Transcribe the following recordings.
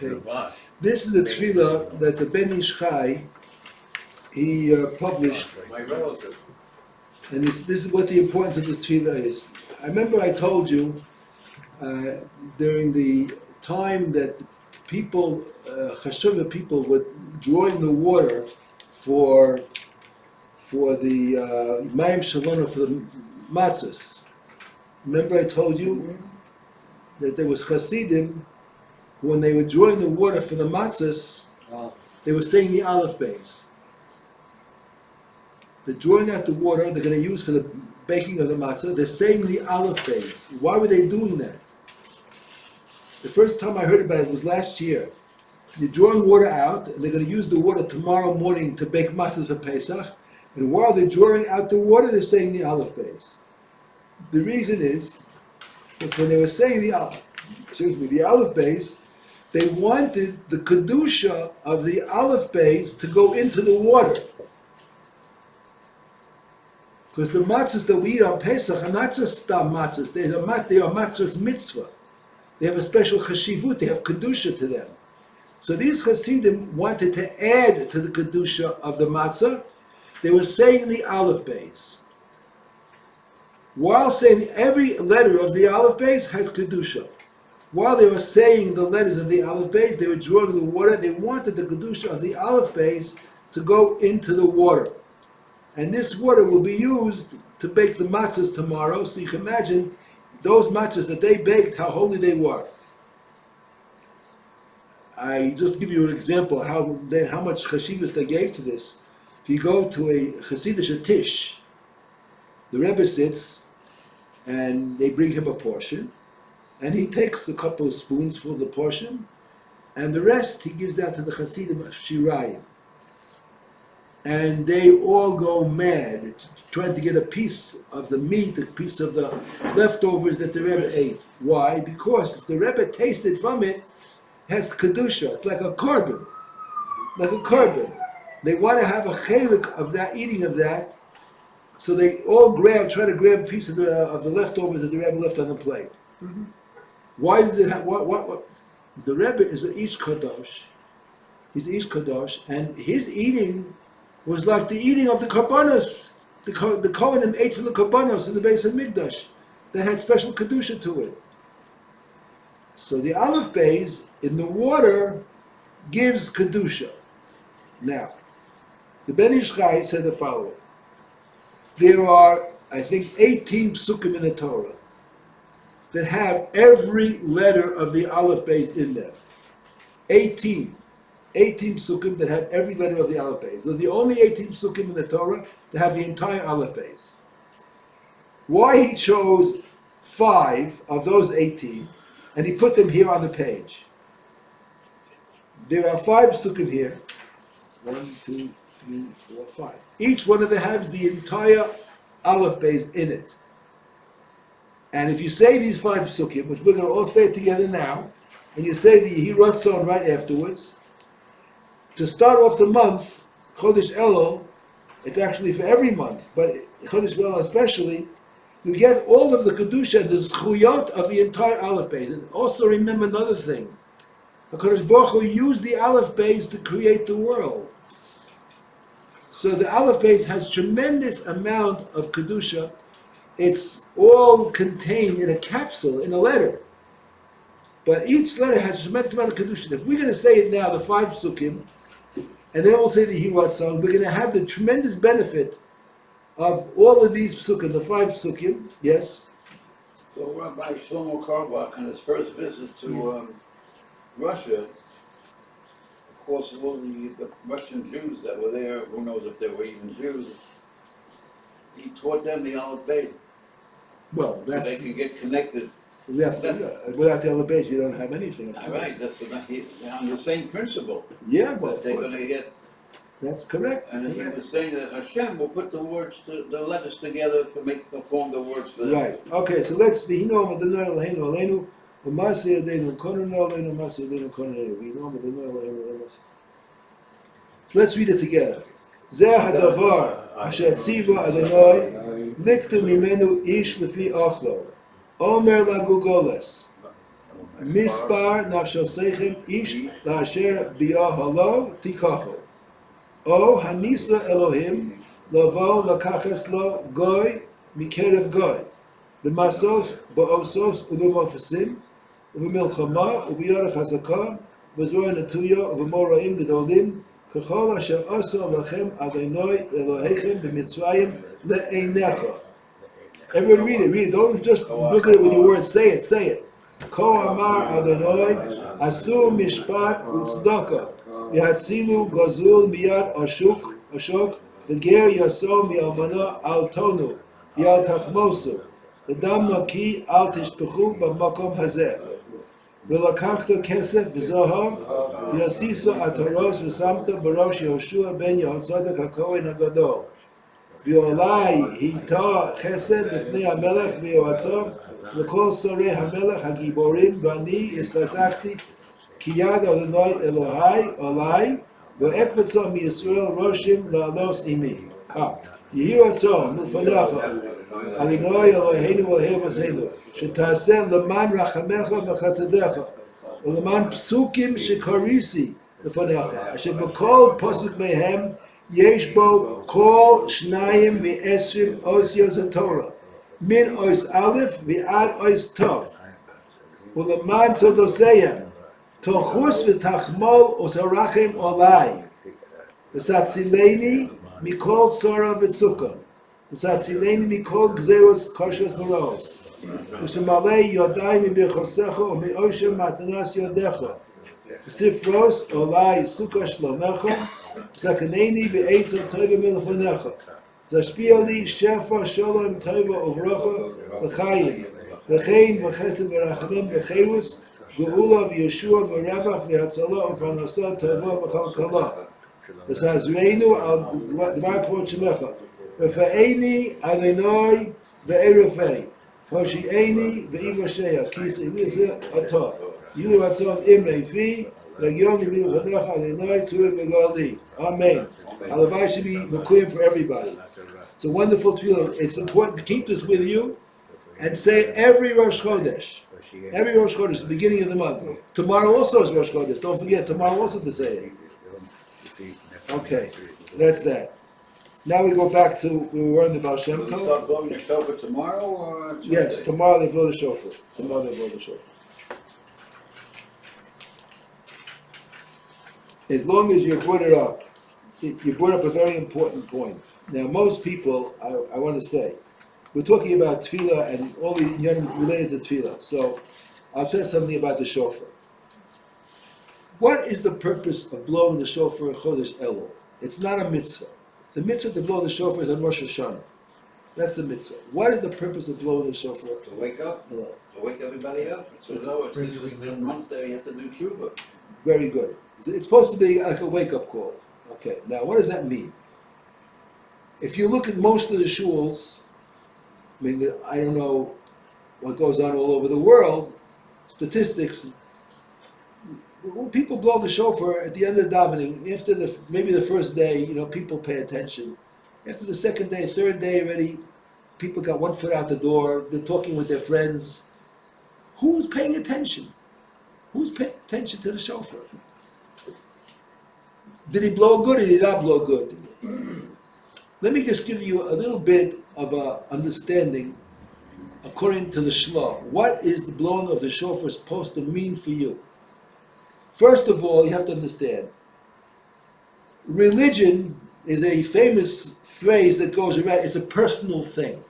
Okay. This is a tefillah that the Ben Ish Chai, he published, My relative. and this is what the importance of this tefillah is. I remember I told you during the time that people, Chashuva people, were drawing the water for the Mayim Shalom, for the matzahs. Remember I told you that there was Hasidim, when they were drawing the water for the matzahs, they were saying the aleph beis. They're drawing out the water they're going to use for the baking of the matzah. They're saying the aleph beis. Why were they doing that? The first time I heard about it was last year. They're drawing water out, and they're going to use the water tomorrow morning to bake matzahs for Pesach. And while they're drawing out the water, they're saying the aleph beis. The reason is that when they were saying the aleph beis, they wanted the kedusha of the aleph beis to go into the water. Because the matzahs that we eat on Pesach are not just stam matzahs, they are matzahs mitzvah. They have a special chashivut, they have kedusha to them. So these Hasidim wanted to add to the kedusha of the matzah. They were saying the aleph beis. While saying every letter of the aleph beis has kedusha. While they were saying the letters of the aleph beis, they were drawing the water. They wanted the kedusha of the aleph beis to go into the water. And this water will be used to bake the matzahs tomorrow. So you can imagine those matzahs that they baked, how holy they were. I just give you an example how much chashivas they gave to this. If you go to a Hasidic tish, the Rebbe sits and they bring him a portion, and he takes a couple of spoons full of the portion, and the rest he gives out to the Hasidim of Shirayim. And they all go mad, trying to get a piece of the meat, a piece of the leftovers that the Rebbe ate. Why? Because if the Rebbe tasted from it, it has kedusha. It's like a korban. Like a korban. They want to have a chelik of that, eating of that, so they all try to grab a piece of the leftovers that the Rebbe left on the plate. Mm-hmm. Why does it have, what? The Rebbe is an Ish Kadosh. He's Ish Kadosh, and his eating was like the eating of the Karbanos. The Kohanim ate from the Karbanos in the base of Mikdash that had special kedusha to it. So the aleph beis in the water gives kedusha. Now, the Ben Ish Chai said the following. There are, I think, 18 psukim in the Torah that have every letter of the aleph beis in them. 18 psukim that have every letter of the aleph beis. They're the only 18 psukim in the Torah that have the entire aleph beis. Why he chose 5 of those 18, and he put them here on the page. There are 5 psukim here. 1, 2, 3, 4, 5. Each one of them has the entire aleph beis in it. And if you say these 5 psukim, which we're going to all say it together now, and you say the Yehi Ratzon right afterwards, to start off the month, Chodesh Elul, it's actually for every month, but Chodesh Elul especially, you get all of the kedusha and the zchuyot of the entire aleph beis. And also remember another thing: HaKadosh Baruch Hu used the aleph beis to create the world. So the aleph beis has tremendous amount of kedusha. It's all contained in a capsule, in a letter. But each letter has a tremendous amount of kedusha. If we're going to say it now, the 5 psukim, and then we'll say the Yehi Ratzon, we're going to have the tremendous benefit of all of these psukim, the 5 psukim. Yes? So Rabbi Shlomo Carlebach, on his first visit to Russia, of course, all the Russian Jews that were there, who knows if they were even Jews, he taught them the aleph beis. Well, that's... So they can get connected. Without the aleph beis, you don't have anything. All right, that's on the same principle. Yeah, but they're going to get. That's correct. And he was saying that Hashem will put the letters together to form the words for them. Right. Okay. So let's. So let's read it together. Zeh hadavar asher tziva Adonai liktu mimenu ish lefi achlo. Omer lagugoles. Mispar nafshosechem ish la'asher biyah halo tikacho. O hanisa Elohim lavo lakaches lo goy mikerev goy. B'masos ba'osos u'b'mofasim u'b'milchama u'b'yorach hazakah v'zor natuya u'b'moraim g'dolim k'chol asher asa lachem Adonai Elohechem b'mitzrayim le'einecha. Everyone read it. Don't just look at it with your words. Say it. Ko amar Adonai asu mishpat u'tzedakah v'hatzilu gazul miyad ashok v'ger yasom v'almana al tonu v'al tachmosu v'dam naki al tishpechu b'makom hazeh v'lakachta kesef v'zohav v'yasiso ataros v'samta barosh Yehoshua ben Yehotzadek HaKohen HaGadol v'olai hita chesed l'fnei HaMelech v'yoatzov l'kol sorei HaMelech HaGiborim v'ani islazakti ki yad Adonai Elohai olai v'ekbetzo mi-Yisrael roshim la'alos imi. Yehi ratzon milfanecha Adonai Eloheinu v'lehevaseinu shetaseh leman rachamecha v'chasadecha v'leman psukim shekarisi l'fanecha asher b'kol posuk mehem yesh bo kol shnayim v'esrim osios haTorah min ois aleph v'ad ois tov v'leman sodoseyem tochus v'tachmol u'tarachem olai v'satzileni mikol tzora v'tzukah v'satzileni mikol gzeros koshos v'ros v'sumalei yodai mibichosecha u'mi'osher matanas yodecha v'sifros olai sukkah shlomecha v'sakaneni v'eitzah tova milfanecha v'zashpia li shefa shalom tova uvracha v'chayim v'chein v'chesed v'rachamim v'cheirus Geula v'Yeshua v'Revach v'Hatzala v'Fanasa Tova v'Chalkala v'Sazreinu al Dvar Kvod Shemecha v'Fa'eni Adonai v'Erefei Hoshi'eni v'Ivashea Kis Elizah Atah Yilu Ratzon Imrei Fi Legioni v'Lechanecha Adonai Tzurek v'Gali. Amen. Halavai should be Mekuyim for everybody. It's a wonderful tefillah. It's important to keep this with you and say every Rosh Chodesh. Every Rosh Chodesh, the beginning of the month. Tomorrow also is Rosh Chodesh. Don't forget, tomorrow also to say it. Okay, that's that. Now we go back to, we were in the Baal Shem Will we Tov. start blowing the shofar tomorrow or Tuesday? Yes, tomorrow they blow the shofar. As long as you brought it up, you brought up a very important point. Now, most people, I want to say, we're talking about tefillah and all the inyanim related to tefillah. So I'll say something about the shofar. What is the purpose of blowing the shofar in Chodesh Elul? It's not a mitzvah. The mitzvah to blow the shofar is on Rosh Hashanah. That's the mitzvah. What is the purpose of blowing the shofar? To wake up? Elul? To wake everybody up? So no, it's this was the month that you have to do tshuva. Very good. It's supposed to be like a wake-up call. Okay, now what does that mean? If you look at most of the shuls, I mean, I don't know what goes on all over the world, statistics, when people blow the shofar at the end of davening, after maybe the first day, people pay attention. After the second day, third day already, people got one foot out the door, they're talking with their friends. Who's paying attention? Who's paying attention to the shofar? Did he blow good or did he not blow good? Let me just give you a little bit of a understanding according to the Shloh. What is the blowing of the shofar supposed to mean for you? First of all, you have to understand, religion is a famous phrase that goes around, it's a personal thing.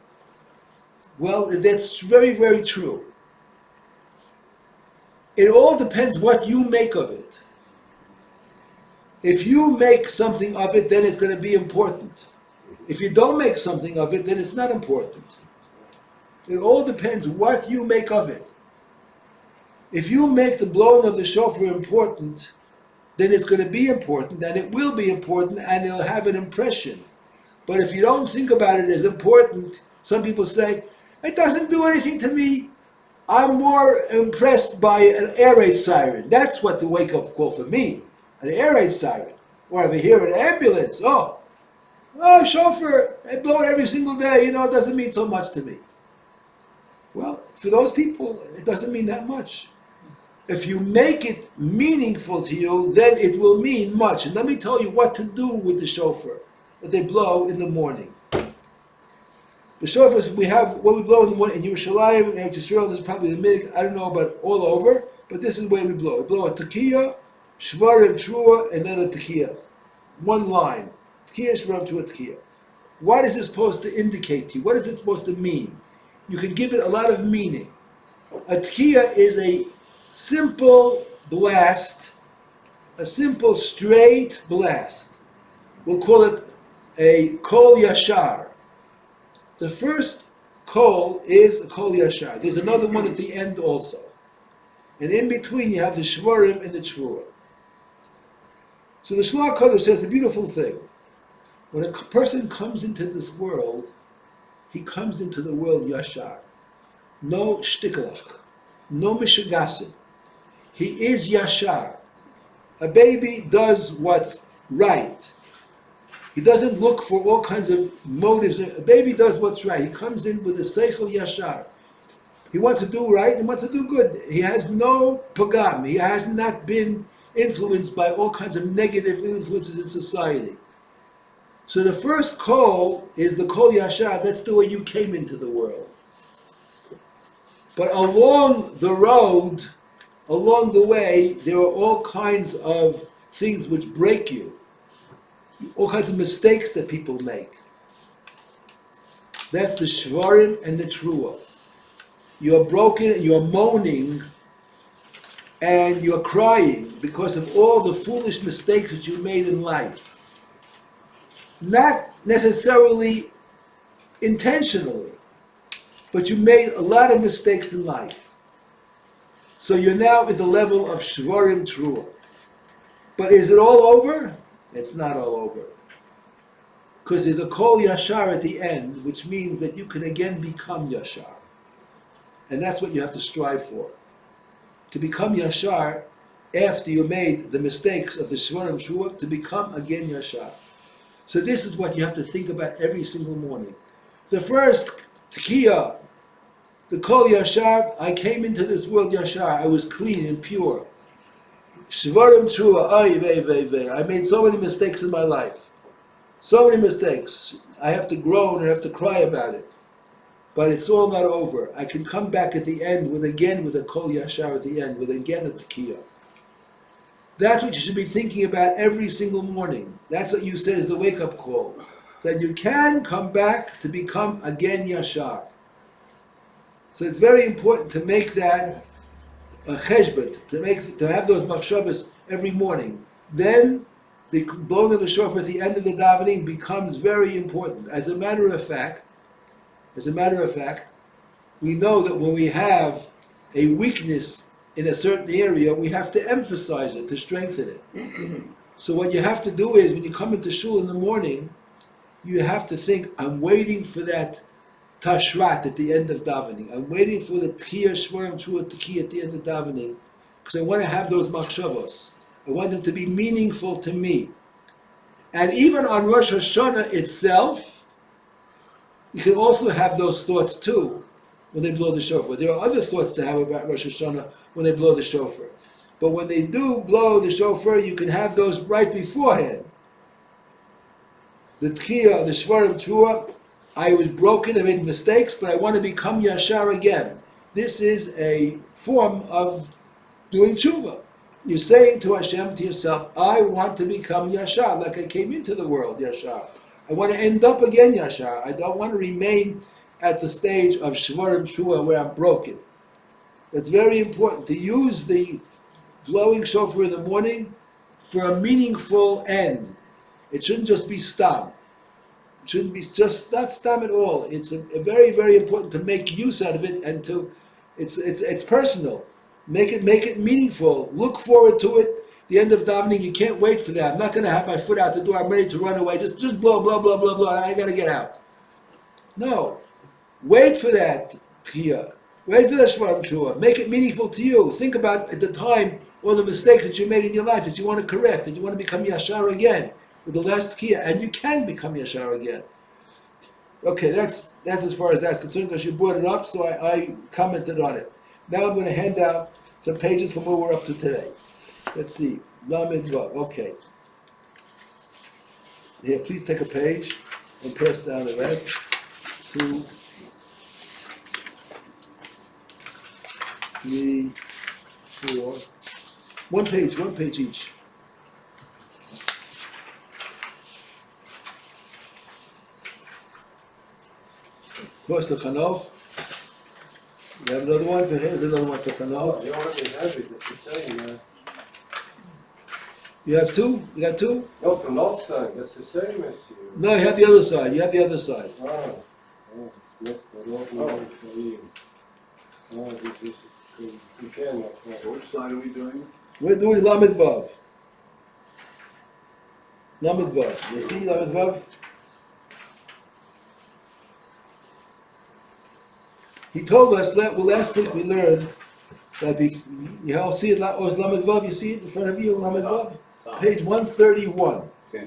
Well, that's very, very true. It all depends what you make of it. If you make something of it, then it's going to be important. If you don't make something of it, then it's not important. It all depends what you make of it. If you make the blowing of the shofar important, then it's going to be important, and it will be important, and it'll have an impression. But if you don't think about it as important, some people say, it doesn't do anything to me. I'm more impressed by an air raid siren. That's what the wake-up call for me, an air raid siren. Or if I hear an ambulance, shofar, I blow it every single day, it doesn't mean so much to me. Well, for those people, it doesn't mean that much. If you make it meaningful to you, then it will mean much. And let me tell you what to do with the shofar that they blow in the morning. The shofars we have, what we blow in the morning in Yerushalayim, in Eretz Yisrael, this is probably the minig, I don't know about all over, but this is the way we blow. We blow a tekiah, shvarim, trua, and then a tekiah. One line. Tekiah, shvarim, trua, tekiah. What is it supposed to indicate to you? What is it supposed to mean? You can give it a lot of meaning. A tekiah is a simple blast, a simple straight blast. We'll call it a kol yashar. The first kol is a kol yashar. There's another one at the end also. And in between you have the shvarim and the trua. So the Shlach Kodesh says a beautiful thing. When a person comes into this world, he comes into the world yashar. No shtiklach, no mishagasim. He is yashar. A baby does what's right. He doesn't look for all kinds of motives. A baby does what's right. He comes in with a seichel yashar. He wants to do right and wants to do good. He has no pagam. He has not been influenced by all kinds of negative influences in society. So the first call is the kol yashar. That's the way you came into the world. But along the road, along the way, there are all kinds of things which break you. All kinds of mistakes that people make. That's the shvarim and the trua. You're broken, you're moaning, and you're crying because of all the foolish mistakes that you made in life. Not necessarily intentionally, but you made a lot of mistakes in life. So you're now at the level of shvarim trua. But is it all over? It's not all over. Because there's a kol yashar at the end, which means that you can again become yashar. And that's what you have to strive for. To become yashar after you made the mistakes of the shvarim trua, to become again yashar. So this is what you have to think about every single morning. The first tekiah, the kol yashar, I came into this world yashar, I was clean and pure. Shvarim trua, ay vey vey vey. I made so many mistakes in my life. So many mistakes. I have to groan, I have to cry about it. But it's all not over. I can come back at the end with a kol yashar at the end, with again a tekiah. That's what you should be thinking about every single morning. That's what you say is the wake-up call. That you can come back to become again yashar. So it's very important to make that a cheshbon, to have those machshavas every morning. Then the blowing of the shofar at the end of the davening becomes very important. As a matter of fact, we know that when we have a weakness in a certain area, we have to emphasize it, to strengthen it. So what you have to do is, when you come into shul in the morning, you have to think, I'm waiting for that tashrat at the end of davening. I'm waiting for the tekiah, shvarim, trua, tekiah at the end of davening, because I want to have those machshavos. I want them to be meaningful to me. And even on Rosh Hashanah itself, you can also have those thoughts too when they blow the shofar. There are other thoughts to have about Rosh Hashanah when they blow the shofar. But when they do blow the shofar, you can have those right beforehand. The tekiah, the shvarim, trua, I was broken, I made mistakes, but I want to become yashar again. This is a form of doing tshuva. You're saying to Hashem, to yourself, I want to become yashar, like I came into the world yashar. I want to end up again yashar. I don't want to remain at the stage of shvarim trua where I'm broken. It's very important to use the blowing shofar in the morning for a meaningful end. It shouldn't just be stam. It shouldn't be just not stam at all. It's a very, very important to make use out of it and to it's personal. Make it meaningful. Look forward to it. The end of davening, you can't wait for that. I'm not going to have my foot out the door. I'm ready to run away. Just blow, blah, blah, blah, blah. I got to get out. No. Wait for that tekiah. Wait for that shvarim trua. Make it meaningful to you. Think about at the time all the mistakes that you made in your life that you want to correct, that you want to become yashar again with the last tekiah, and you can become yashar again. Okay, that's as far as that's concerned because you brought it up, so I commented on it. Now I'm going to hand out Some pages from where we're up to today. Let's see. Lamed Vav. Okay. Here, please take a page and pass down the rest. 2, 3, 4. One page each. What's the Chanov? You have another one for him? There's another one for Chanov. You already have it, it's the same. You have two? You got two? No, from last time, that's the same as you. No, you have the other side. You have the other side. Not the wrong one for you. This is you can. Which side are we doing? We're doing Lamed Vav. Lamed Vav. You see Lamed Vav? He told us that, well, last week we learned that you all see it, was Lamed Vav, you see it in front of you, Lamed Vav? Page 131. Okay.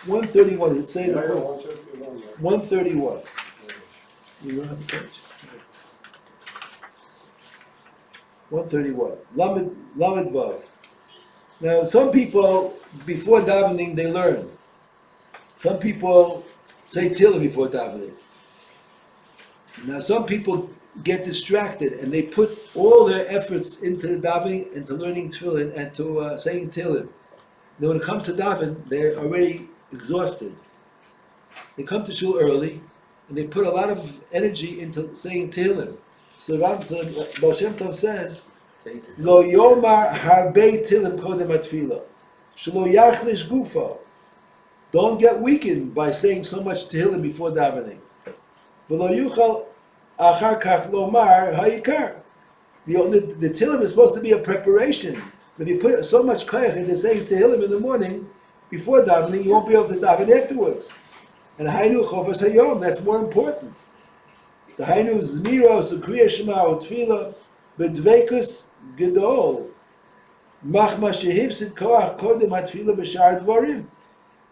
131, it's saying the quote. 131. 131. You don't have the page? 131. Lamed Vav. Now, some people, before davening, they learn. Some people say Tehillim before davening. Now, some people get distracted and they put all their efforts into the davening, into learning Tefillin, and to saying Tehillim. Then when it comes to daven, they're already exhausted. They come to shul early and they put a lot of energy into saying Tehillim. So Shem Tov says, Lo yomar harbe Tehillim kodem atfila, shelo yachlish gufa. Don't get weakened by saying so much Tehillim before davening. V'lo yuchal achar kach lomar ha'ikar. The Tehillim is supposed to be a preparation. If you put so much koyach into saying Tehillim in the morning, before davening, you won't be able to daven afterwards. And hainu chofas hayom, that's more important. The hainu zmiros ukriya shema utfila bedvekus gedol machma shehivsid koach kodem hatfila b'shar dvarim.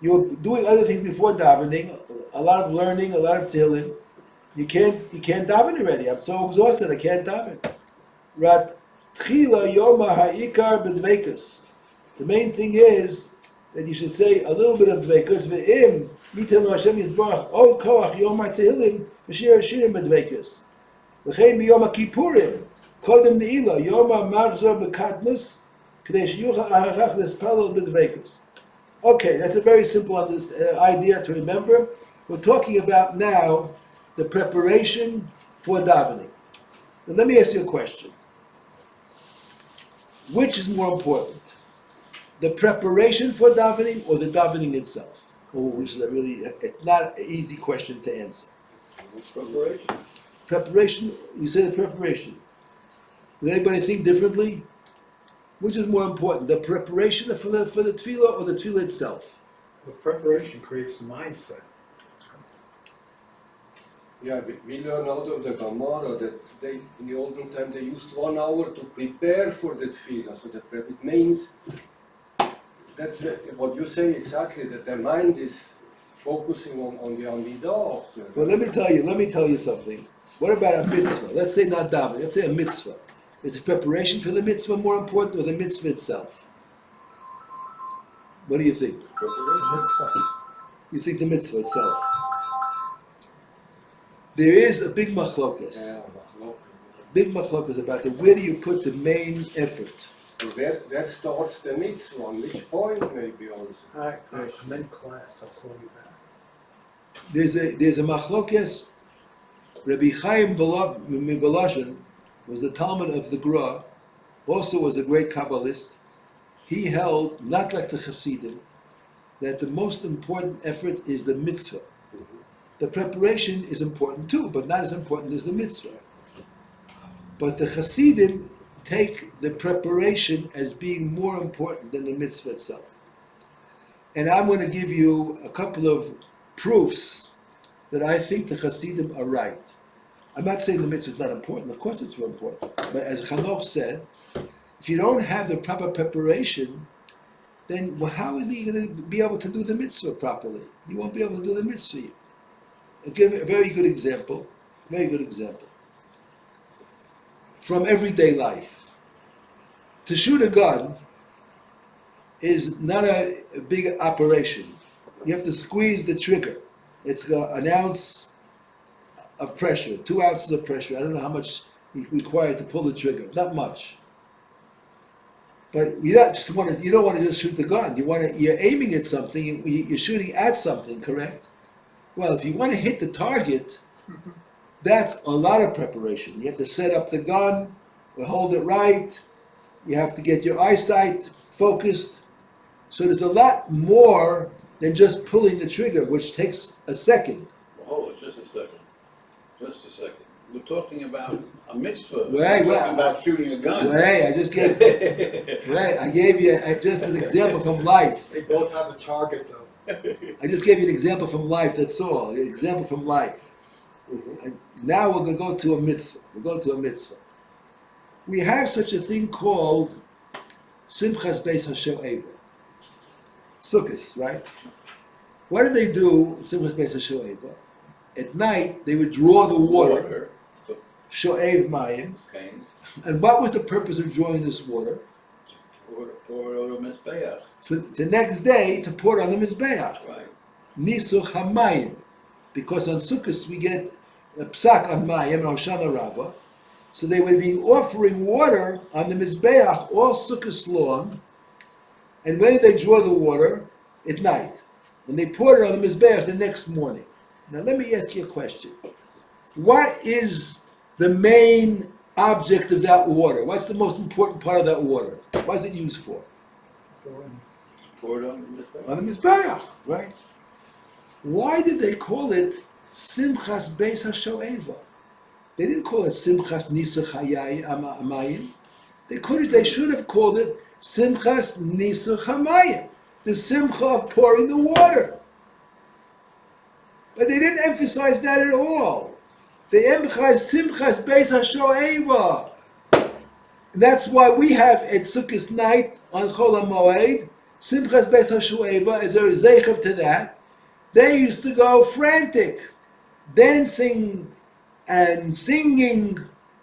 You're doing other things before davening, a lot of learning, a lot of Tehillim. You can't daven already. I'm so exhausted, I can't daven. Rat tchila yoma ha'ikar bedvekus. The main thing is that you should say a little bit of dvekus. Ve'im nitel Hashem yizbarach od koach yoma tehillim v'shir shirim bedvekus. L'chein b'yoma kippurim kodem ne'ilah yoma machzor b'katnus k'dei sheyucha achach l'spalel bedvekus. Okay, that's a very simple idea to remember. We're talking about now the preparation for davening. Now let me ask you a question. Which is more important? The preparation for davening or the davening itself? Which is it's not an easy question to answer. Preparation. Preparation, you say the preparation. Does anybody think differently? Which is more important, the preparation for the tefillah or the tefillah itself? The preparation creates the mindset. Yeah, we learn out of the Gemara that they, in the olden time, they used 1 hour to prepare for the tefillah. So it means, that's what you say exactly, that their mind is focusing on the Amidah after. Well, let me tell you something. What about a mitzvah? Let's say not davening, let's say a mitzvah. Is the preparation for the mitzvah more important or the mitzvah itself? What do you think? You think the mitzvah itself? There is a big machlokas. Big machlokas about where do you put the main effort? So that starts the mitzvah, on which point maybe also. I'm in class, I'll call you back. There's a machlokas. Rabbi Chaim Volozhin was the Talmud of the Gra, also was a great Kabbalist. He held, not like the Hasidim, that the most important effort is the mitzvah. The preparation is important too, but not as important as the mitzvah. But the Hasidim take the preparation as being more important than the mitzvah itself. And I'm going to give you a couple of proofs that I think the Hasidim are right. I'm not saying the mitzvah is not important. Of course it's very important. But as Chanov said, if you don't have the proper preparation, then how is he going to be able to do the mitzvah properly? You won't be able to do the mitzvah. I'll give a very good example. Very good example. From everyday life. To shoot a gun is not a big operation. You have to squeeze the trigger. It's an ounce of pressure, 2 ounces of pressure. I don't know how much is required to pull the trigger. Not much. But you don't want to just shoot the gun. You're aiming at something. You're shooting at something, correct? Well, if you want to hit the target, that's a lot of preparation. You have to set up the gun, hold it right. You have to get your eyesight focused. So there's a lot more than just pulling the trigger, which takes a second. Hold it, just a second. Just a second. We're talking about a mitzvah. Right, We're talking about shooting a gun. I gave you just an example from life. They both have the target though. I just gave you an example from life, that's all. An example from life. And now we're going to go to a mitzvah. We'll go to a mitzvah. We have such a thing called Simchas Beis HaSho'eva. Sukkos, right? What did they do at Simchas Beis HaSho'eva? At night, they would draw the water, Sho'ev Mayim. Okay. And what was the purpose of drawing this water? Pour it on the Mizbeach. For the next day, to pour it on the Mizbeach. Right. Nisuch HaMayim. Because on Sukkot we get a psak on Mayim, on Hoshana Rabbah. So they would be offering water on the Mizbeach all Sukkot long. And when did they draw the water? At night. And they poured it on the Mizbeach the next morning. Now let me ask you a question. What is the main object of that water? What's the most important part of that water? What is it used for? Pour it on the Mizbeach. On the Mizbeach, right? Why did they call it Simchas Beis HaSho'eva? They didn't call it Simchas Nisuch HaMayim. They should have called it Simchas Nisuch HaMayim, the Simcha of pouring the water. But they didn't emphasize that at all. They emphasized Simchas Beis HaSho'eva. That's why we have at Sukkot night on Chol HaMoed, Simchas Beis HaSho'eva, as a zeichav to that. They used to go frantic, dancing and singing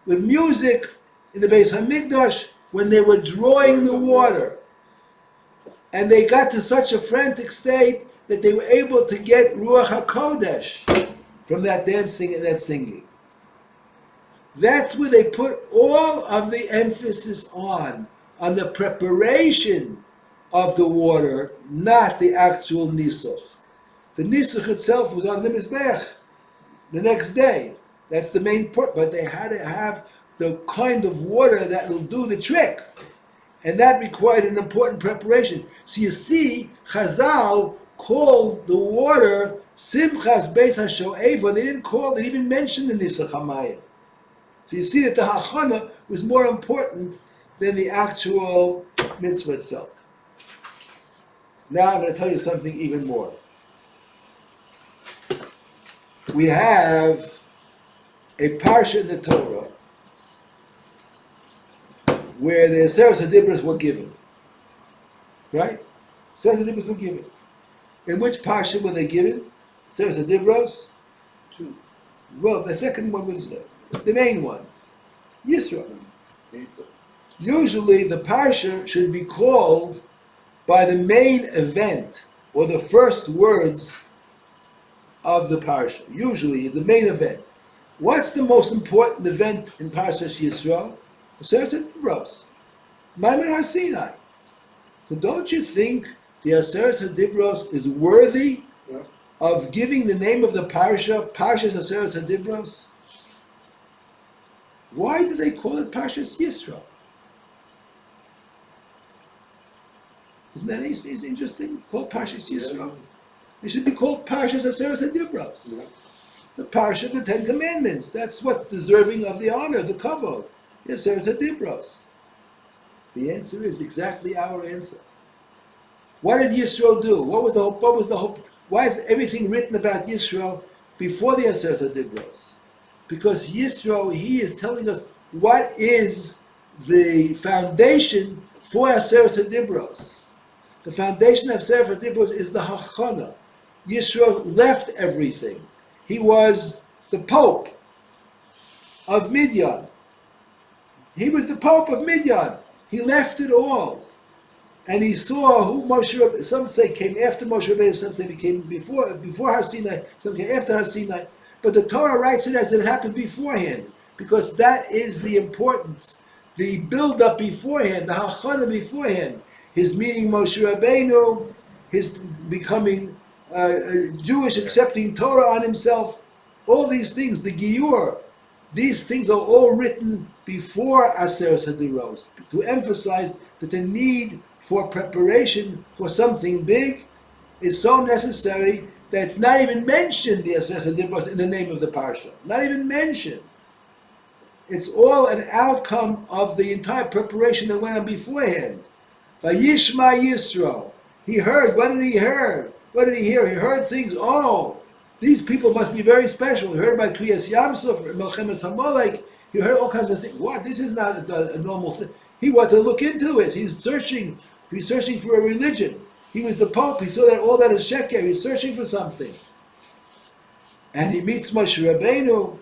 with music in the Beis HaMikdash when they were drawing the water. And they got to such a frantic state that they were able to get Ruach HaKodesh from that dancing and that singing. That's where they put all of the emphasis on the preparation of the water, not the actual nisuch. The nisuch itself was on the Mizbech the next day. That's the main part, but they had to have the kind of water that will do the trick. And that required an important preparation. So you see, Chazal called the water Simchas Beis HaSho'eva. They didn't even mention the Nisuch HaMayim. So you see that the Hachana was more important than the actual mitzvah itself. Now I'm going to tell you something even more. We have a parsha in the Torah where the Aseret HaDibros were given. Right? Aseret HaDibros were given. In which parsha were they given? Aseret HaDibros? 2. Well, the second one was the main one. Yisro. Usually the parsha should be called by the main event or the first words of the parsha. Usually the main event. What's the most important event in Parshas Yisro? Aseret HaDibros. Maimon HaSinai. So don't you think the Aseret HaDibros is worthy of giving the name of the parsha, Parshas Aseret HaDibros? Why do they call it Parshas Yisro? Isn't that interesting? Called Parshas Yisro. It should be called Parshas Aseret HaDibros. The parsha of the 10 Commandments. That's what deserving of the honor, the kavod. Aseret HaDibros. The answer is exactly our answer. What did Yisro do? What was the hope? Why is everything written about Yisro before the Aseret HaDibros? Because Yisro, he is telling us what is the foundation for Aseret HaDibros. The foundation of Aseret HaDibros is the Hachana. Yisro left everything. He was the Pope of Midian. He was the Pope of Midian. He left it all. And he saw who Moshe Rabbeinu, some say came after Moshe Rabbeinu, some say he came before Har Sinai, some came after Har Sinai. But the Torah writes it as it happened beforehand, because that is the importance, the build-up beforehand, the hachana beforehand, his meeting Moshe Rabbeinu, his becoming Jewish, accepting Torah on himself, all these things, the Giyur, these things are all written before Aseret HaDiros, to emphasize that the need for preparation for something big is so necessary that it's not even mentioned, the Aseret HaDiros, in the name of the Parsha. Not even mentioned. It's all an outcome of the entire preparation that went on beforehand. Vayishma Yisro. He heard. What did he hear? What did he hear? He heard things. Oh, these people must be very special. He heard about Kriyas Yamsuf, Melchemes HaMolek. He heard all kinds of things. What? This is not a normal thing. He wanted to look into it. He's searching for a religion. He was the Pope. He saw that all that is sheker. He's searching for something. And he meets Moshe Rabbeinu,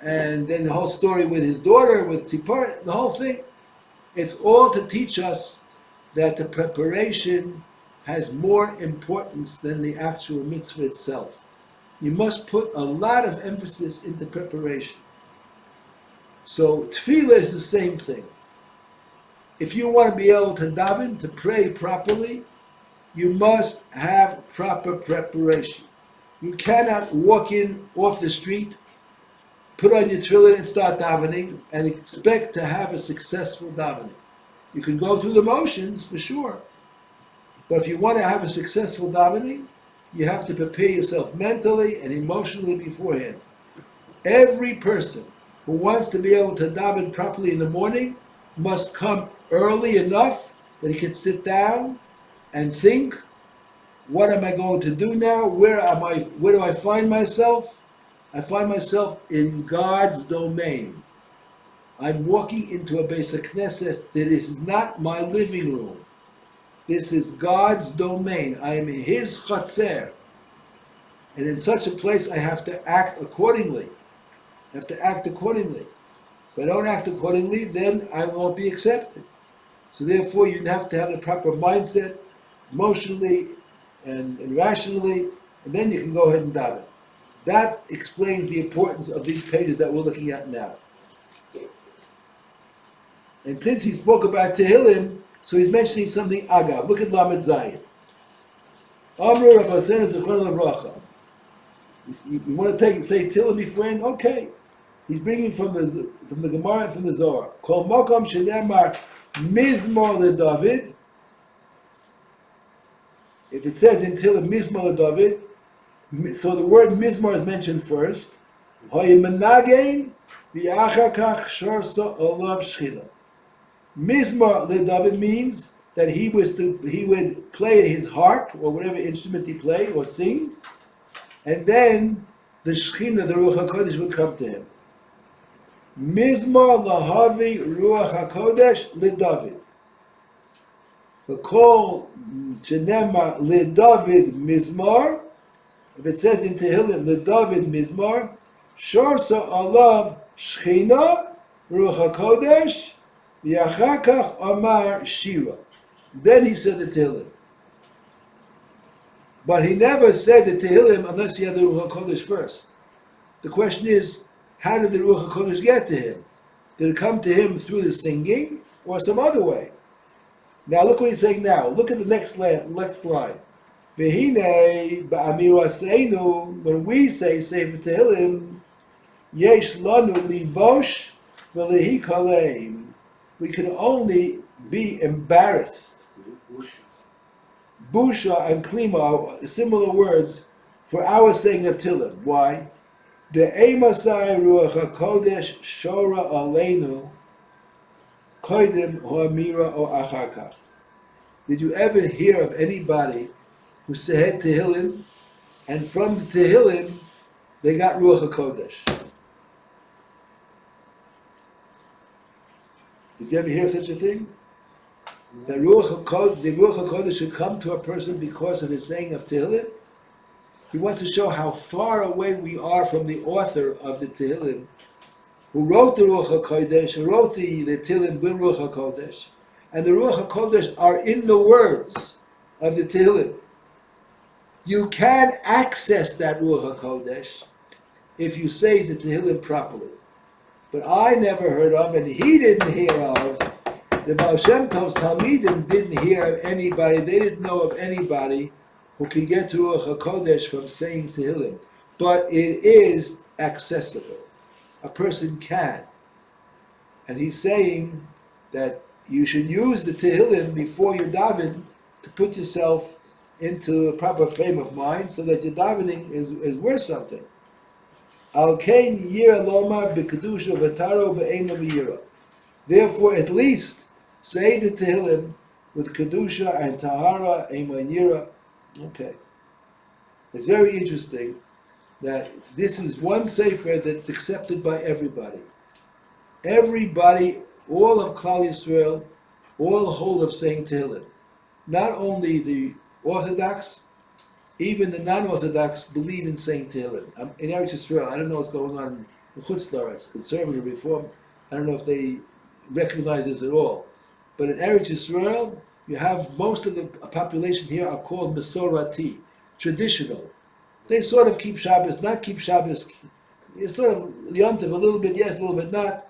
and then the whole story with his daughter, with Tzipor, the whole thing. It's all to teach us that the preparation has more importance than the actual mitzvah itself. You must put a lot of emphasis into preparation. So tefillah is the same thing. If you want to be able to daven, to pray properly, you must have proper preparation. You cannot walk in off the street, put on your tefillin and start davening and expect to have a successful davening. You can go through the motions for sure, but if you want to have a successful davening, you have to prepare yourself mentally and emotionally beforehand. Every person who wants to be able to daven properly in the morning must come early enough that he can sit down and think, what am I going to do now? Where do I find myself? I find myself in God's domain. I'm walking into a Beis HaKnesset that is not my living room. This is God's domain. I am in His chatzer. And in such a place, I have to act accordingly. I have to act accordingly. If I don't act accordingly, then I won't be accepted. So therefore, you have to have the proper mindset, emotionally and rationally, and then you can go ahead and daven. That explains the importance of these pages that we're looking at now. And since he spoke about Tehillim, so he's mentioning something agav. Look at Lamed Zayin. Amru Rabbasen Zechron Lavracha. You want to say Tehillim beforehand? Okay. He's bringing from the Gemara and from the Zohar. Kol Mokom Shenemar Mizmor LeDavid. If it says in Tehillim Mizmor LeDavid, so the word Mizmor is mentioned first. Hoyemenagein v'achar kach shorsa olav shchina. Mizmor LeDavid means that he would play his harp or whatever instrument he played or sing, and then the Shechina, the Ruach HaKodesh, would come to him. Mizmor lahavi Ruach HaKodesh LeDavid. The call Shenemar LeDavid Mizmor. If it says in Tehillim LeDavid Mizmor, Shorsa alav Shechina Ruach HaKodesh v'achar kach amar Shira. Then he said the Tehillim. But he never said the Tehillim unless he had the Ruach HaKodesh first. The question is, how did the Ruach HaKodesh get to him? Did it come to him through the singing or some other way? Now look what he's saying now. Look at the next line. V'hinei ba'amiraseinu, when we say Sefer Tehillim, yesh lanu livosh v'lehi kaleim. We can only be embarrassed. Busha and klima are similar words for our saying of Tehillim. Why? The Eimasai Ruach HaKodesh Shora Aleinu Koidim Ho'amira O Acharka. Did you ever hear of anybody who said Tehillim, and from the Tehillim they got Ruach HaKodesh? Did you ever hear such a thing? The Ruach HaKodesh should come to a person because of his saying of Tehillim? He wants to show how far away we are from the author of the Tehillim, who wrote the Ruach HaKodesh, who wrote the Tehillim with Ruach HaKodesh, and the Ruach HaKodesh are in the words of the Tehillim. You can access that Ruach HaKodesh if you say the Tehillim properly. But I never heard of, and he didn't hear of, the Baal Shem Tov's Talmidim didn't hear of anybody, they didn't know of anybody who could get to Ruach HaKodesh from saying Tehillim. But it is accessible. A person can. And he's saying that you should use the Tehillim before you daven to put yourself into a proper frame of mind so that your davening is worth something. Al kain yira lomar b'kedusha v'taro b'eina v'yira. Therefore, at least say the Tehillim with kedusha and tahara, eina and yira. Okay. It's very interesting that this is one sefer that's accepted by everybody. Everybody, all of Klal Yisrael, all hold of saying Tehillim. Not only the Orthodox, even the non-Orthodox believe in saying Tehillim. In Eretz Yisrael, I don't know what's going on in Chutz La'aretz, conservative reform. I don't know if they recognize this at all. But in Eretz Yisrael, you have most of the population here are called Mesorati, traditional. They sort of keep Shabbos, not keep Shabbos. It's sort of Yontif, a little bit yes, a little bit not.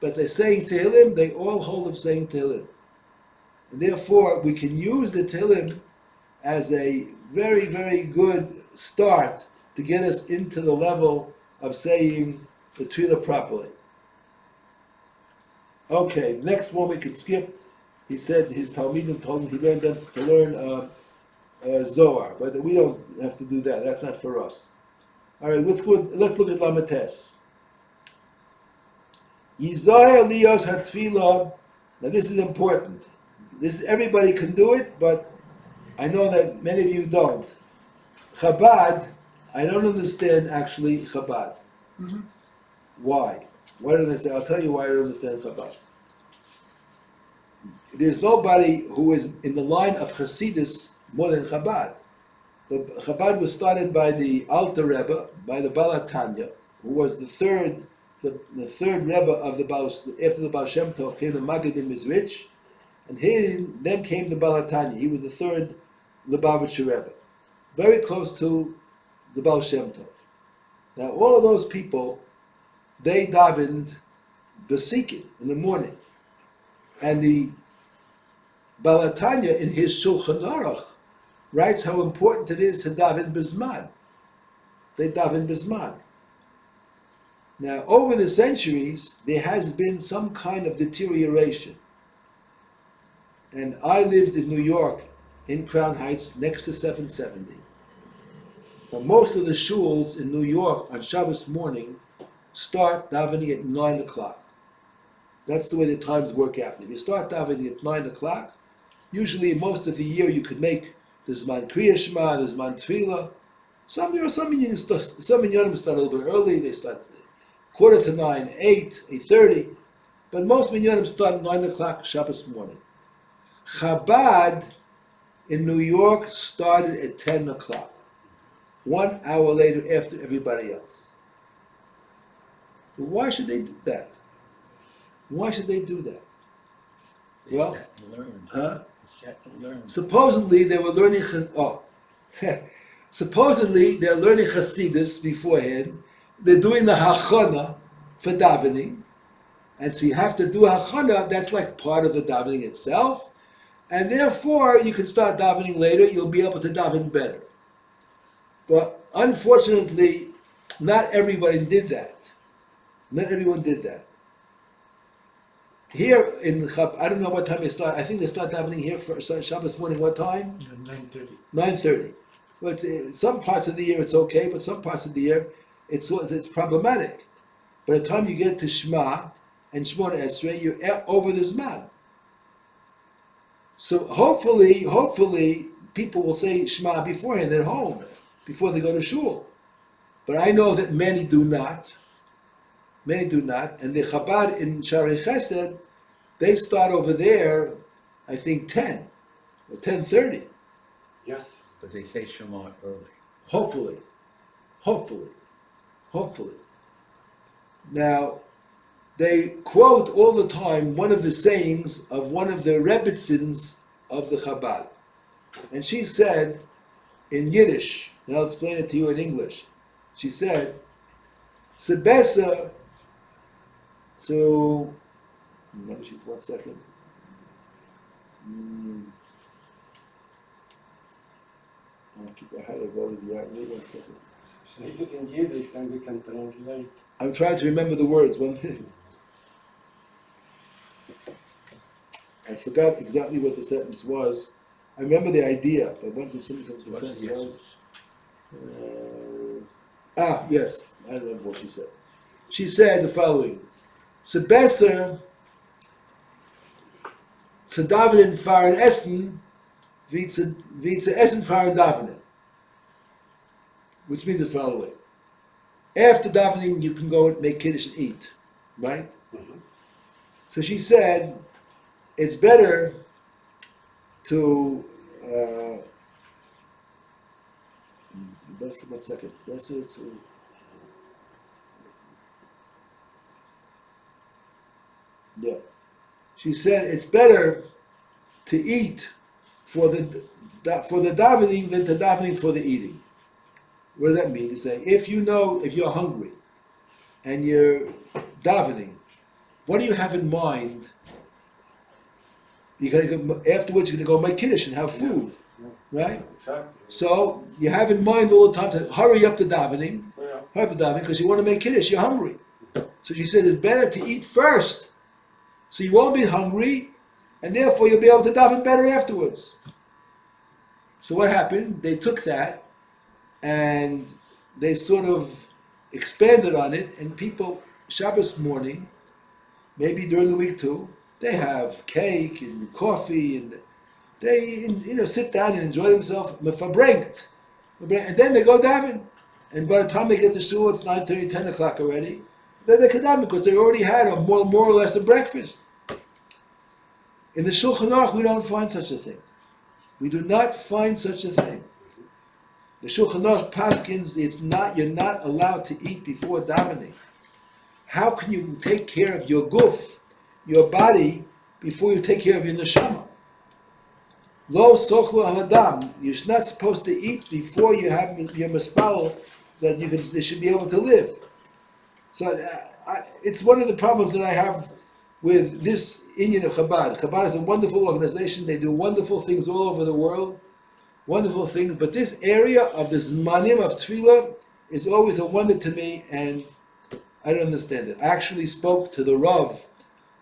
But they're saying Tehillim, they all hold of saying Tehillim. And therefore, we can use the Tehillim as a very, very good start to get us into the level of saying the Tefillah properly. Okay, next one we could skip. He said his Talmidim told him he learned them to learn Zohar, but we don't have to do that. That's not for us. All right, let's look at Lamates. Yizayah liyos hatfilah. Now this is important. Everybody can do it, but I know that many of you don't. Chabad, I don't understand actually Chabad. Mm-hmm. Why? Why don't I understand? I'll tell you why I don't understand Chabad. There's nobody who is in the line of Hasidus more than Chabad. The Chabad was started by the Alter Rebbe, by the Baal Tanya, who was the third Rebbe of the Baal, after the Baal Shem Tov came the Magadim Mizrich, and then came the Baal Tanya. He was the third Lubavitcher Rebbe, very close to the Baal Shem Tov. Now all of those people, they davened Vesikin in the morning, and the Baal Tanya in his Shulchan Aruch writes how important it is to daven Bisman. They daven Bisman. Now, over the centuries, there has been some kind of deterioration. And I lived in New York, in Crown Heights, next to 770. But most of the shuls in New York on Shabbos morning start davening at 9 o'clock. That's the way the times work out. If you start davening at 9 o'clock, usually most of the year you could make the Zman Kriya Shema, the Zman Tefillah. Some minyanim start a little bit early. They start 8:45, 8:30. But most minyanim start at 9 o'clock Shabbos morning. Chabad in New York started at 10 o'clock. 1 hour later after everybody else. Why should they do that? Why should they do that? Well, supposedly they were learning. Supposedly they're learning Hasidus beforehand. They're doing the hachana for davening, and so you have to do hachana. That's like part of the davening itself, and therefore you can start davening later. You'll be able to daven better. But unfortunately, not everybody did that. Not everyone did that. Here in Chabad, I don't know what time they start. I think they start davening here for Shabbos morning. What time? 9:30. 9:30. But some parts of the year it's okay, but some parts of the year it's problematic. By the time you get to Shema and Shemona Esrei, you're over the Zman. So hopefully, people will say Shema beforehand at home, before they go to shul. But I know that many do not. Many do not. And the Chabad in Shari Chesed, they start over there, I think 10 or 10:30. Yes. But they say Shema early. Hopefully. Now, they quote all the time one of the sayings of one of the Rebbitzins of the Chabad. And she said in Yiddish, and I'll explain it to you in English. She said, Sebesa to, one second. I had it already. Wait 1 second. Say it in Yiddish, then we can translate. I'm trying to remember the words. 1 minute. I forgot exactly what the sentence was. I remember the idea, but once if somebody tells me the sentence was. Yes, I remember what she said. She said the following: "Sebesser zu davenen fahren essen, wie zu essen fahren davenen," which means the following: after davening, you can go and make kiddush and eat, right? Mm-hmm. So she said, it's better to. One second. Yeah. She said it's better to eat for the davening than to davening for the eating. What does that mean? To say, if you're hungry and you're davening, what do you have in mind? Afterwards, you're going to go make kiddush and have food, right? Exactly. So you have in mind all the time to hurry up the davening, because you want to make kiddush. You're hungry. So she said it's better to eat first, so you won't be hungry, and therefore you'll be able to daven better afterwards. So what happened? They took that and they sort of expanded on it, and people Shabbos morning, maybe during the week too, they have cake and coffee, and they sit down and enjoy themselves, verbringt, and then they go daven. And by the time they get to shul, it's 9:30, 10 o'clock already. Then they can daven because they already had more or less a breakfast. In the Shulchan Aruch, we don't find such a thing. We do not find such a thing. The Shulchan Aruch paskins, you're not allowed to eat before davening. How can you take care of your guf, your body, before you take care of your neshama? Lo sochlo al-adam. You're not supposed to eat before you have your mispal that they should be able to live. So it's one of the problems that I have with this Inyan of Chabad. Chabad is a wonderful organization. They do wonderful things all over the world. Wonderful things. But this area of the Zmanim of Tefillah is always a wonder to me, and I don't understand it. I actually spoke to the Rav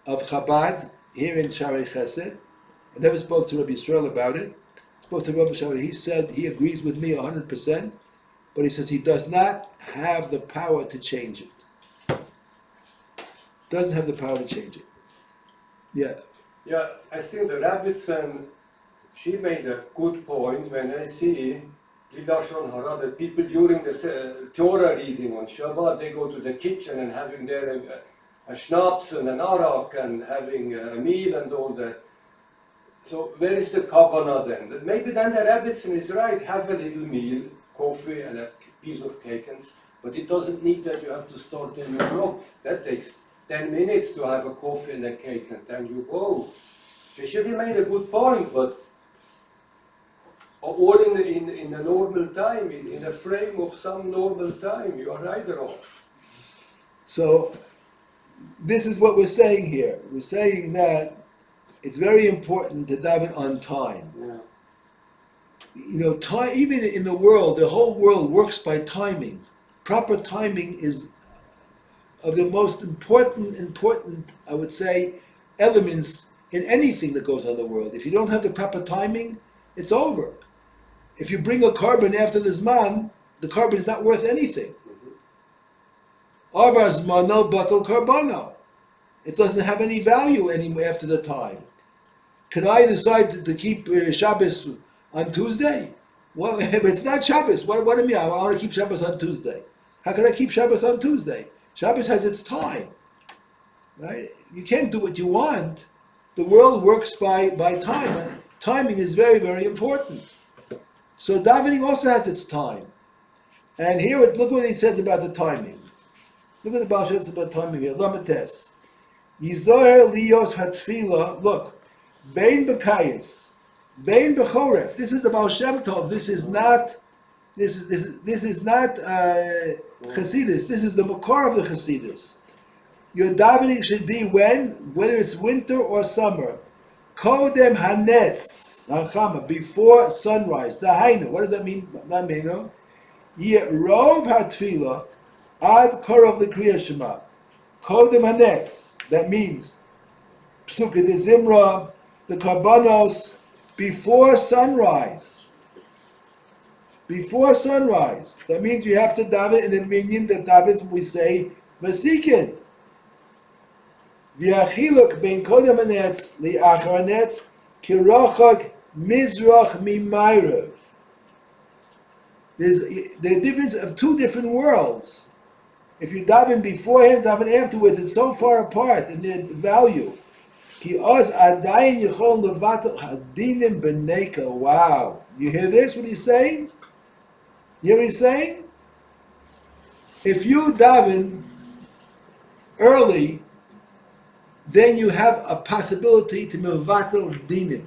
of Chabad here in Shaarei Chesed. I never spoke to Rabbi Yisrael about it. Spoke to Rav Shaarei. He said he agrees with me 100%, but he says he does not have the power to change it. Doesn't have the power to change it. Yeah. Yeah, I think the Rebbitzin, she made a good point when I see Lashon Hara, that people during the Torah reading on Shabbat, they go to the kitchen and having there a schnapps and an arak and having a meal and all that. So where is the kavanah then? Maybe then the Rebbitzin is right, have a little meal, coffee and a piece of cake, but it doesn't need that you have to start a new block. That takes 10 minutes to have a coffee and a cake, and then you go. She should have made a good point, but all in a normal time, in a frame of some normal time, you are right or wrong. So this is what we're saying here. We're saying that it's very important to daven on time. Yeah. Time, even in the world, the whole world works by timing. Proper timing is of the most important, I would say, elements in anything that goes on in the world. If you don't have the proper timing, it's over. If you bring a carbon after the Zman, the carbon is not worth anything. Avar Zmano batal karbano. It doesn't have any value anymore after the time. Can I decide to keep Shabbos on Tuesday? Well, but it's not Shabbos. What do you mean? I want to keep Shabbos on Tuesday. How can I keep Shabbos on Tuesday? Shabbos has its time, right? You can't do what you want. The world works by time. And timing is very, very important. So davening also has its time. And here, look what he says about the timing. Look at the Baal Shem Tov about timing here. Lamates. Yizoher liyos hatfila. Look, bein bekayis, bein bechoref. This is the Baal Shem Tov. This is not. This is not Chassidus. This is the makor of the Chassidus. Your davening should be when, whether it's winter or summer. Kodem hanetz hachama, before sunrise. Dahainu. What does that mean? Namenu. Rov hatfila ad korov the kriya shema. Kodem hanetz. That means Psuke de Zimra, the Karbanos, before sunrise. Before sunrise. That means you have to daven in the minyan that davens, we say, Vasikin. V'achiluk bein kodem hanetz li'achar hanetz kirachak mizrach mimayrev. There's the difference of two different worlds. If you daven beforehand, daven afterwards, it's so far apart in their value. Ki oz adayin yichol levatel hadinim b'neika. Wow. You hear this? What he's saying? You hear what he's saying? If you daven early, then you have a possibility to mevatel dinim.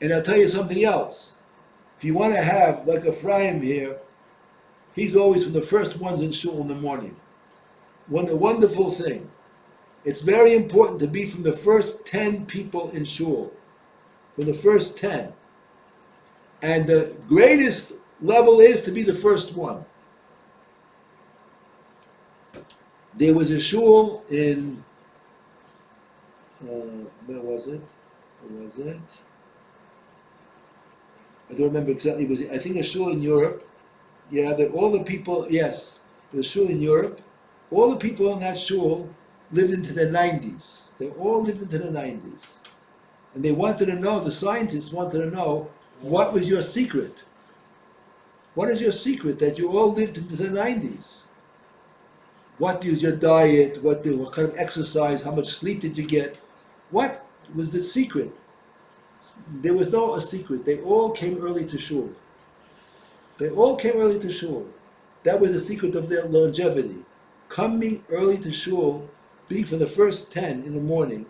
And I'll tell you something else. If you want to have, like Ephraim here, he's always from the first ones in shul in the morning. A wonderful thing. It's very important to be from the first 10 people in shul. From the first 10. And the greatest level is to be the first one. There was a shul in, where was it? I don't remember exactly. It was, I think, a shul in Europe. Yeah, that all the people, yes, the shul in Europe, all the people in that shul lived into the 90s. They all lived into the 90s. And they wanted to know, the scientists wanted to know, what was your secret? What is your secret that you all lived into the 90s? What is your diet? What kind of exercise? How much sleep did you get? What was the secret? There was no a secret. They all came early to shul. They all came early to shul. That was the secret of their longevity. Coming early to shul, being for the first 10 in the morning.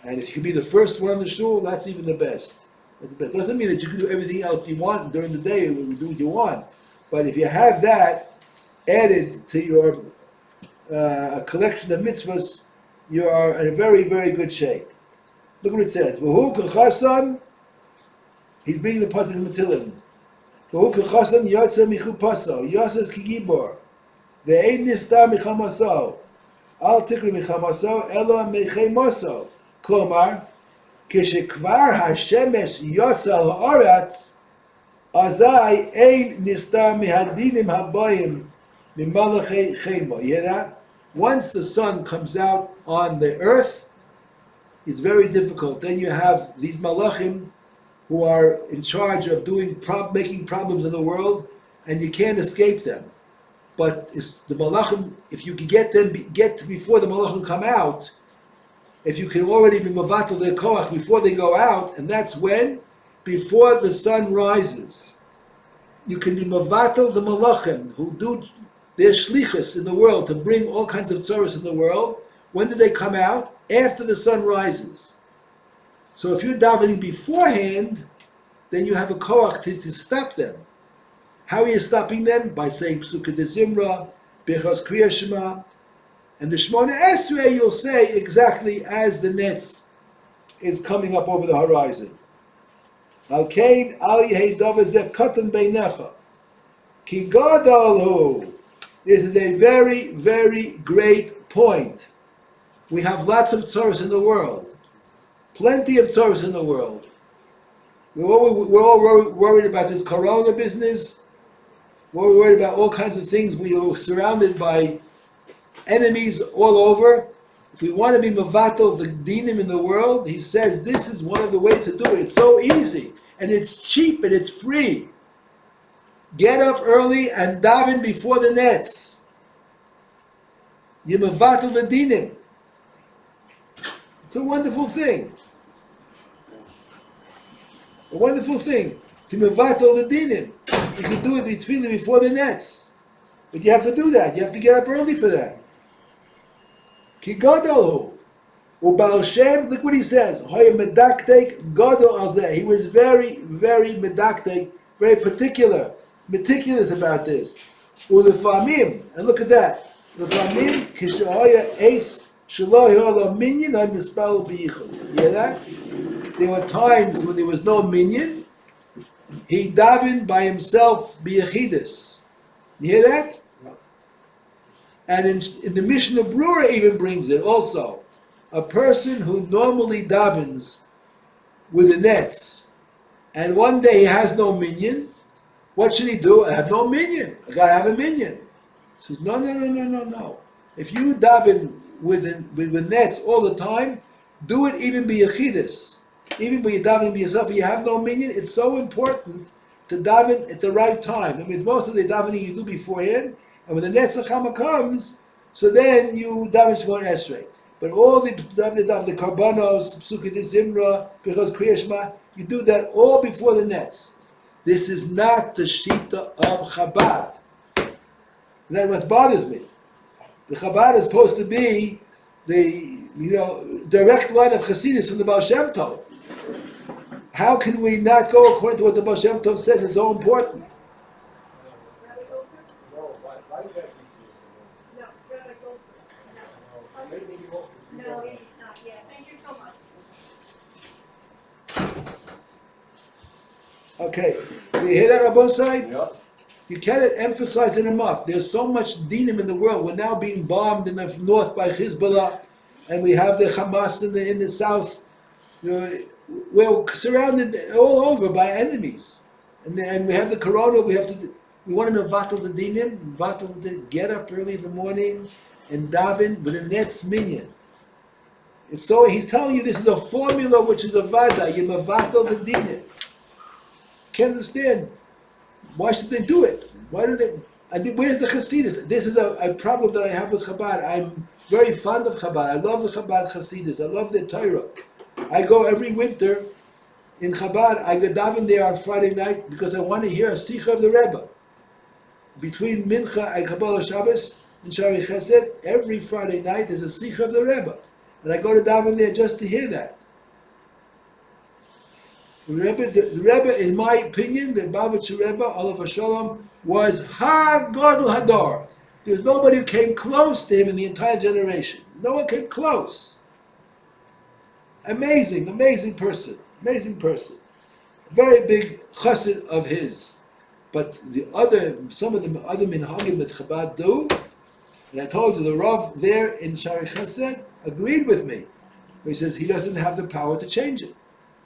And if you can be the first one in the shul, that's even the best. That's the best. Doesn't mean that you can do everything else you want during the day, you do what you want. But if you have that added to your a collection of mitzvahs, you are in a very, very good shape. Look what it says. V'hu k'chasam, he's bringing the pasuk in Matilim. V'hu k'chasam yotze michupaso, yosez k'gibor, ve'ein nistar michamaso, al tikri michamaso, ela mechemoso. Klomar, כשכבר השמש יוצא לארץ, אזי אין נסתר מהדינים הבאים ממלאכי חמו. You hear that? Once the sun comes out on the earth, it's very difficult. Then you have these malachim who are in charge of making problems in the world, and you can't escape them. But the malachim, if you can get before the malachim come out, if you can already be mavatal their koach before they go out, and that's when, before the sun rises, you can be mavatal the malachim who do their shlichus in the world to bring all kinds of tzoros in the world. When do they come out? After the sun rises. So if you're davening beforehand, then you have a koach to stop them. How are you stopping them? By saying Psuke de Zimra, Bechos Kriya Shema, and the Shmona Esrei you'll say exactly as the nets is coming up over the horizon. Al Kain Al Yehei Dovazeh Katan Beinecha Ki Gadol Hu. This is a very, very great point. We have lots of tzoros in the world. Plenty of tzoros in the world. We're all worried about this corona business. We're worried about all kinds of things. We are surrounded by enemies all over. If we want to be mavatal, the dinim in the world, he says this is one of the ways to do it. It's so easy, and it's cheap, and it's free. Get up early and daven before the nets. You mavatal the dinim. It's a wonderful thing. A wonderful thing. To mavatal the dinim. You can do it before the nets. But you have to do that. You have to get up early for that. Ki gadol hu. Ubal Shem, look what he says. Hoya medaktek gadol al zeh. He was very, very medaktek, very particular, meticulous about this. Ulefamim, and look at that. Ulefamim kishahoya ace shelo hilo minyan I mispal biyichud. You hear that? There were times when there was no minyan. He davened by himself biyachidus. You hear that? And in the Mishnah Brura even brings it also. A person who normally davens with the nets, and one day he has no minyan, what should he do? I have no minyan. I gotta have a minyan. He says, no. If you daven with nets all the time, do it even biyachidus. Even when you're davening by yourself, you have no minyan. It's so important to daven at the right time. I mean, most of the davening you do beforehand, and when the Netzach Chama comes, so then you daven Shemon Esrei. But all the Karbanos, Psukei de Zimra, because Kriya Shema, you do that all before the nets. This is not the Shita of Chabad. And that's what bothers me. The Chabad is supposed to be the direct line of Chassidus from the Baal Shem Tov. How can we not go according to what the Baal Shem Tov says is so important? No, he's not yet. Thank you so much. Okay, so you hear that on both sides? Yeah. You cannot emphasize it enough. There's so much dinim in the world. We're now being bombed in the north by Hezbollah, and we have the Hamas in the south. We're surrounded all over by enemies, and we have the corona. We want to mevatel the dinim, get up early in the morning and daven with a netz minyan. It's so he's telling you this is a formula which is a vada. You mevatel the dinim. Can't understand. Why should they do it? Why do they? I think where's the Chassidus? This is a problem that I have with Chabad. I'm very fond of Chabad. I love the Chabad Chassidus. I love the Torah. I go every winter in Chabad. I go daven there on Friday night because I want to hear a Sikha of the Rebbe. Between Mincha and Kabbalah Shabbos and Shari Chesed, every Friday night is a Sikha of the Rebbe. And I go to daven there just to hear that. The Rebbe, in my opinion, the Bavitcher Rebbe, Olav Shalom, was Ha-Gadol Hadar. There's nobody who came close to him in the entire generation. No one came close. Amazing person. Very big chassid of his. But some of the other minhagim that Chabad do, and I told you, the Rav there in Shari Chesed agreed with me. He says he doesn't have the power to change it.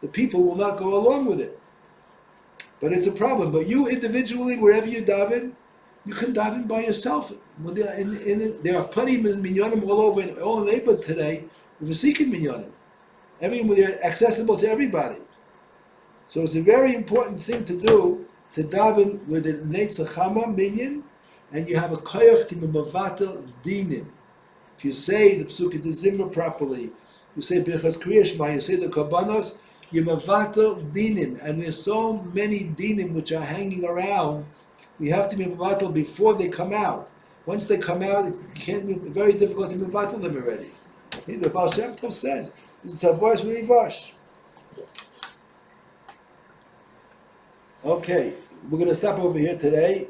The people will not go along with it. But it's a problem. But you individually, wherever you daven, you can daven by yourself. There are plenty of minyanim all over in all the neighborhoods today with a seeking minyanim. They're accessible to everybody. So it's a very important thing to do, to daven with a Netzach Chama minyan, and you have a koyach to mevatel dinim. If you say the Psukei de Zimra properly, you say Birchas Kriya Shema, you say the Karbanos, you mevatel dinim, and there's so many dinim which are hanging around. We have to be mevatel before they come out. Once they come out, it can't be very difficult to mevatel them already. The Baal Shem Tov says, this is a voice rivash. Okay, we're going to stop over here today.